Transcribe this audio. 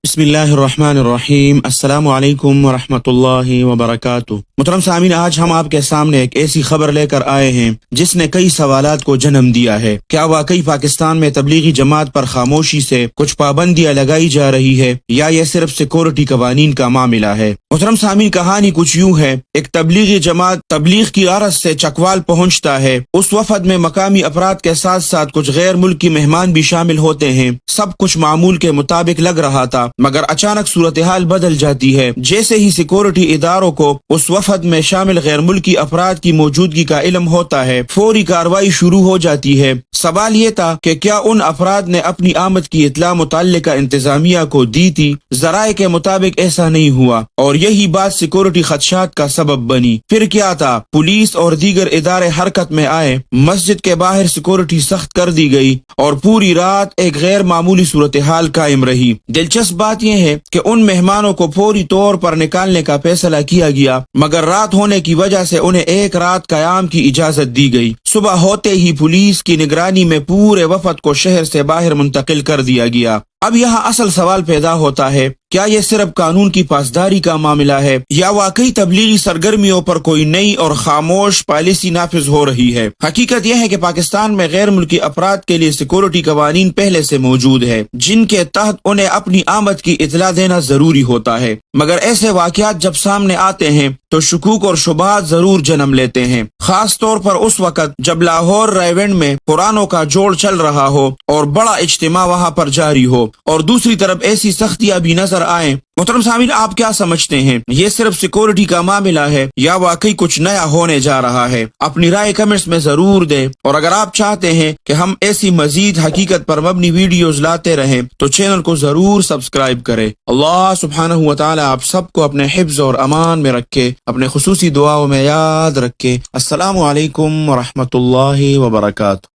بسم اللہ الرحمن الرحیم۔ السلام علیکم ورحمۃ اللہ وبرکاتہ۔ محترم سامعین، آج ہم آپ کے سامنے ایک ایسی خبر لے کر آئے ہیں جس نے کئی سوالات کو جنم دیا ہے۔ کیا واقعی پاکستان میں تبلیغی جماعت پر خاموشی سے کچھ پابندیاں لگائی جا رہی ہے یا یہ صرف سیکورٹی قوانین کا معاملہ ہے؟ محترم سامعین، کہانی کچھ یوں ہے۔ ایک تبلیغی جماعت تبلیغ کی غرض سے چکوال پہنچتا ہے۔ اس وفد میں مقامی افراد کے ساتھ ساتھ کچھ غیر ملکی مہمان بھی شامل ہوتے ہیں۔ سب کچھ معمول کے مطابق لگ رہا تھا، مگر اچانک صورتحال بدل جاتی ہے۔ جیسے ہی سیکورٹی اداروں کو اس وفد میں شامل غیر ملکی افراد کی موجودگی کا علم ہوتا ہے، فوری کارروائی شروع ہو جاتی ہے۔ سوال یہ تھا کہ کیا ان افراد نے اپنی آمد کی اطلاع متعلقہ انتظامیہ کو دی تھی؟ ذرائع کے مطابق ایسا نہیں ہوا، اور یہی بات سیکورٹی خدشات کا سبب بنی۔ پھر کیا تھا؟ پولیس اور دیگر ادارے حرکت میں آئے، مسجد کے باہر سیکورٹی سخت کر دی گئی، اور پوری رات ایک غیر معمولی صورتحال قائم رہی۔ دلچسپ بات یہ ہے کہ ان مہمانوں کو فوری طور پر نکالنے کا فیصلہ کیا گیا، مگر رات ہونے کی وجہ سے انہیں ایک رات قیام کی اجازت دی گئی۔ صبح ہوتے ہی پولیس کی نگرانی میں پورے وفد کو شہر سے باہر منتقل کر دیا گیا۔ اب یہاں اصل سوال پیدا ہوتا ہے، کیا یہ صرف قانون کی پاسداری کا معاملہ ہے یا واقعی تبلیغی سرگرمیوں پر کوئی نئی اور خاموش پالیسی نافذ ہو رہی ہے؟ حقیقت یہ ہے کہ پاکستان میں غیر ملکی افراد کے لیے سیکورٹی قوانین پہلے سے موجود ہے، جن کے تحت انہیں اپنی آمد کی اطلاع دینا ضروری ہوتا ہے، مگر ایسے واقعات جب سامنے آتے ہیں تو شکوک اور شبہات ضرور جنم لیتے ہیں، خاص طور پر اس وقت جب لاہور رائیونڈ میں قرآنوں کا جوڑ چل رہا ہو اور بڑا اجتماع وہاں پر جاری ہو، اور دوسری طرف ایسی سختیاں بھی نظر آئیں۔ محترم سامعین، آپ کیا سمجھتے ہیں؟ یہ صرف سیکورٹی کا معاملہ ہے یا واقعی کچھ نیا ہونے جا رہا ہے؟ اپنی رائے کمنٹس میں ضرور دیں، اور اگر آپ چاہتے ہیں کہ ہم ایسی مزید حقیقت پر مبنی ویڈیوز لاتے رہیں تو چینل کو ضرور سبسکرائب کریں۔ اللہ سبحانہ و تعالی آپ سب کو اپنے حفظ اور امان میں رکھے، اپنے خصوصی دعاؤں میں یاد رکھے۔ السلام علیکم ورحمۃ اللہ وبرکاتہ۔